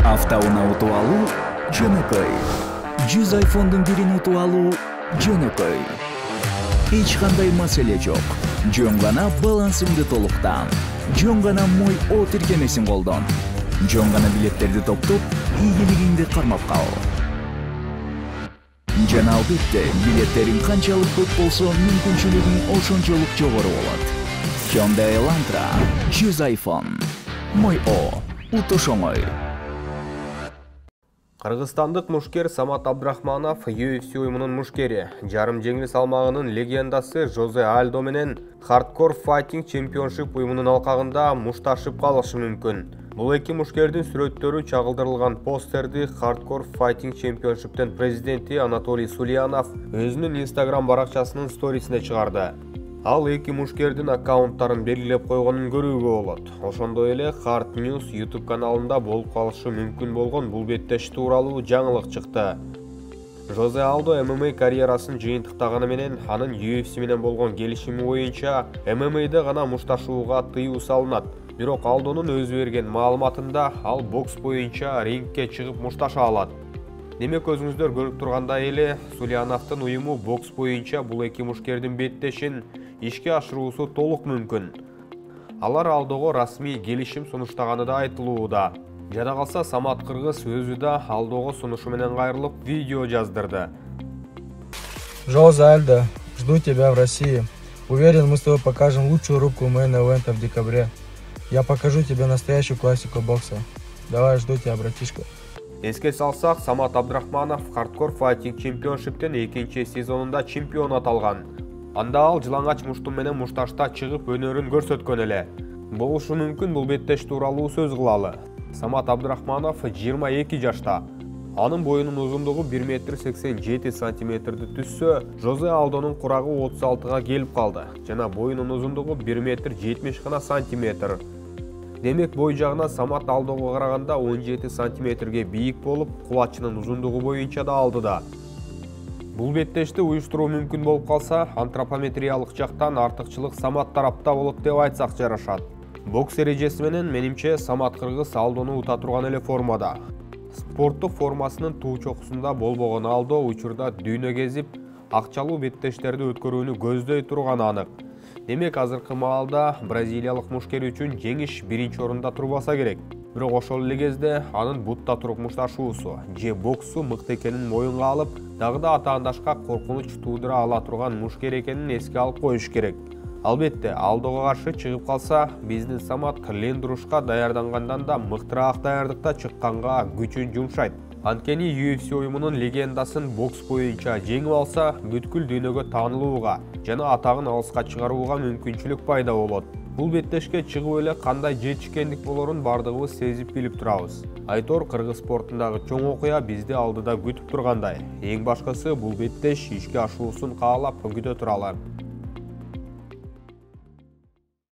Автауна утуп алуу жөнөкөй. 100 iPhone'дун бирин утуп алуу жөнөкөй. Эч кандай маселе жок. Жөн гана балансыңды толуктан. Жөн гана мой О тиркемесин колдон. Жөн гана билеттерди топтоп, ийгилигиңди кармап кал. Жана албетте, билеттериң канчалык көп болсо, мүмкүнчүлүгүң ошончолук жогору болот. Hyundai Elantra 100 iPhone. Мой О, утуш оңой. Кыргызстандык мушкер Самат Абдрахманов UFC уюмунун мушкери, жарым жеңил салмагынын легендасы Жозе Альдо менен Hardcore Fighting Championship уюмунун алкагында мушташып калышы мүмкүн. Бул эки мушкердин сүрөттөрү чагылдырылган постерди Hardcore Fighting Championship'тен президенти Анатолий Сулянов өзүнүн Instagram баракчасынын сторисине чыгарды. Ал эки мушкердин аккаунттарын белгилеп койгонун көрүүгө болот. Ошондой эле Hard News YouTube каналында болуп калышы мүмкүн болгон бул беттеш тууралуу жаңылык чыкты. Жозе Алдо MMA карьерасын жыйынтыктаганы менен анын UFC менен болгон келишими боюнча MMA-де гана мушташууга тыюу салынат. Бирок Алдонун өзү берген маалыматында ал бокс боюнча рингке чыгып мушташа алат. Демек өзүңүздөр көрүп тургандай эле Сулияновдун уюму бокс боюнча бул эки мушкердин беттешин ишке ашыруусу толук мүмкүн. Алар Алдого расмий келишим сунуштаганы да айтылууда. Жада калса Самат Кыргыз өзү да Алдого сунушу менен кайрылып видео жаздырды. Жозе Альдо, жду тебя в России. Уверен, мы с тобой покажем лучшую рубку мейн-эвента в декабре. Я покажу тебе настоящую классику бокса. Давай, жду тебя, братишка. Эске салсак, Самат Абдрахманов Hardcore Fighting Championship'тен экинчи сезонунда чемпион аталган. Анда ал жылаңач муштум менен мушташта чыгып өнөрүн көрсөткөн эле. Болушу мүмкүн бул беттеш тууралуу сөз кылалы. Самат Абдрахманов 22 жашта. Анын боюнун узундугу 1,87 сантиметрди түссө, Жозе Алдонун курагы 36га келип калды. Жана боюнун узундугу 1,70 гана сантиметр. Демек бой жагына Самат Алдого караганда 17 сантиметрге бийик болуп, кулачынын узундугу боюнча да алдыда. Бул беттешти уюштуруу мүмкүн болуп калса, антропометриялык жактан артыкчылык Самат тарапта болот деп айтсак жарашат. Бокс эрежеси менен менимче Самат Кыргыз Алдону ута турган эле формада. Спорттук формасынын туу чокусунда болбогон Алдо учурда дүйнө кезип, акчалуу беттештерди өткөрүүнү көздөй турганы анык. Демек азыркы маалда бразилиялык мушкер үчүн жеңиш биринчи орунда турбаса керек. Бирок ошол эле кезде анын бутта туруп мушташуусу же боксу мыкты экенин моюнга алып, дагы да атаандашка коркунуч туудура ала турган мушкер экенин эске алып коюш керек. Албетте, Алдого каршы чыгып калса, биздин Самат лендурушка даярдангандан да мыктыраак даярдыкта чыкканга күчүн жумшайт. Анткени UFC уюмунун легендасын бокс боюнча жеңип алса, бүткүл дүйнөгө таанылууга жана атагын алыска чыгарууга мүмкүнчүлүк пайда болот. Бул беттешке чыгуу эле кандай жетишкендик болорун бардыгыбыз сезип билип турабыз. Айтор кыргыз спортундагы чоң окуя бизди алдыда күтүп тургандай. Эң башкысы бул беттеш ишке ашуусун каалап күтө туралар.